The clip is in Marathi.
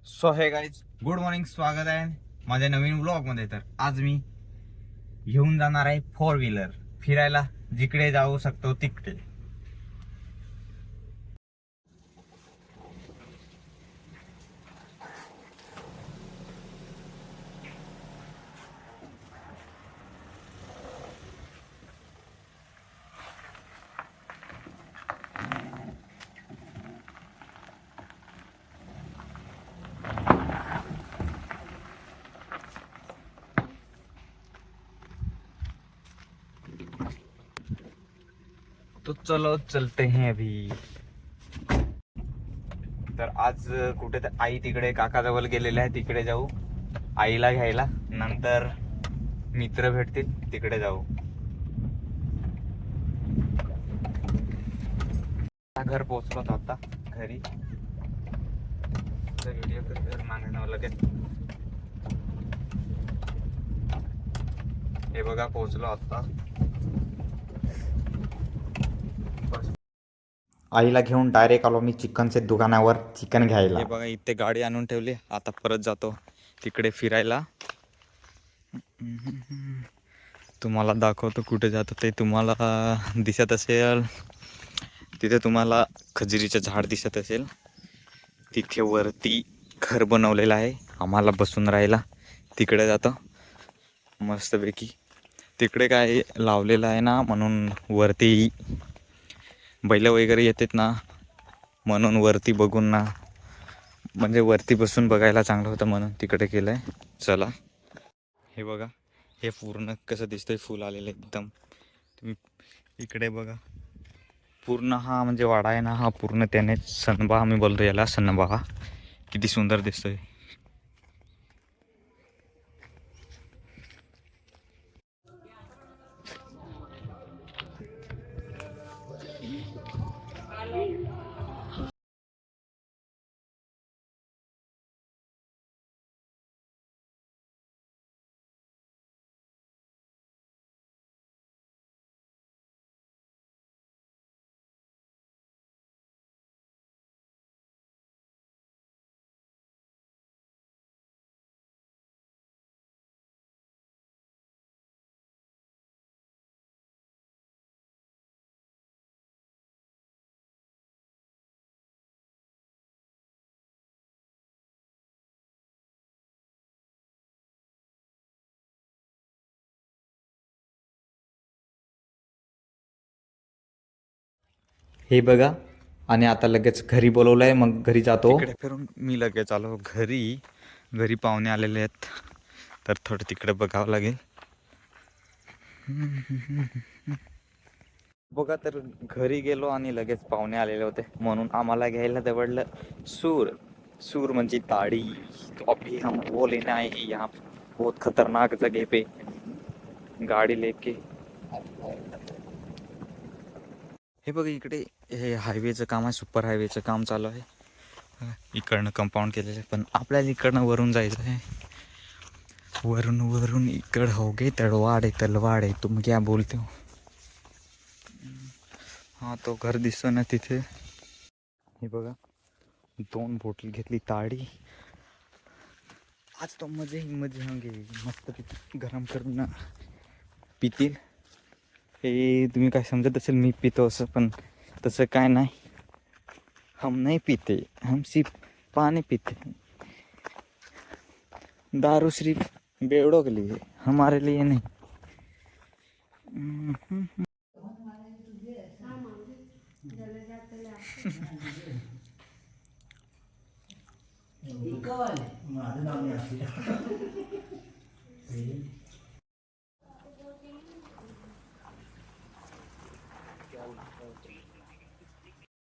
सो हे गाईज गुड मॉर्निंग, स्वागत आहे माझ्या नवीन ब्लॉग मध्ये. तर आज मी घेऊन जाणार आहे 4 व्हीलर फिरायला, जिकडे जाऊ शकतो तिकडे. तो चलो चलते हैं अभी. तर आज कुठे तर आई तिकडे काकाजवळ गेलेले आहे, तिकडे जाऊ आईला घ्यायला. नंतर मित्र भेटतील, तिकडे जाऊ. घर पोहोचलो आता घरी. व्हिडिओ मागणं लगेच. हे बघा पोहोचलो आता. आईला घेऊन डायरेक्ट आलो मी चिकनच्या दुकानावर चिकन घ्यायला. हे बघा इथे गाडी आणून ठेवली. आता परत जातो तिकडे फिरायला. तुम्हाला दाखवतो कुठे जातो ते. तुम्हाला दिसत असेल तिथे, तुम्हाला खजुरीचं झाड दिसत असेल. तिथे वरती घर बनवलेलं आहे आम्हाला बसून राहायला. तिकडे जातो मस्तपैकी. तिकडे काय लावलेलं आहे ना, म्हणून वरती बैल वगैरे येतात ना, म्हणून वरती बघून ना, म्हणजे वरती बसून बघायला चांगलं होतं म्हणून तिकडे केलं आहे. चला हे बघा, हे पूर्ण कसं दिसतंय, फुल आलेलं एकदम. तुम्ही इकडे बघा, पूर्ण हा म्हणजे वाडा आहे ना, हा पूर्ण त्याने सनबा आम्ही बोलतो याला, सनबा. किती सुंदर दिसतोय. हे बघा, आणि आता लगेच घरी बोलवलंय, मग घरी जातो. तिकडे फिरून मी लगेच आलो घरी. घरी पाहुणे आलेले आहेत, तर थोडं तिकडे बघावं लागेल. बघा, तर घरी गेलो आणि लगेच पाहुणे आलेले होते, म्हणून आम्हाला घ्यायला दवडलं सूर. सूर म्हणजे ताड़ी. तो अभी हम वो लेने आए हैं यहाँ, बहुत खतरनाक जगह पे गाड़ी लेके. हे बघा इकडे, हे हायवेचं काम आहे, सुपर हायवेचं काम चालू आहे. इकडनं कंपाऊंड केलेलं आहे, पण आपल्याला इकडनं वरून जायचं आहे. वरून वरून इकड हो गे तळवाड आहे, तलवाड आहे, तुम क्या बोलते हो. हा तो घर दिसतो ना तिथे. हे बघा, 2 बॉटल घेतली ताड़ी. आज तो मजे ही मजे होंगे, मस्त गरम करून ना पितील. हे तुम्ही काय समजत असेल मी पितो असं, पण तसं काय नाही. हम नहीं पीते, हम सिर्फ पानी पीते. दारू सिर्फ बेवड़ों के लिए, हमारे लिए नहीं.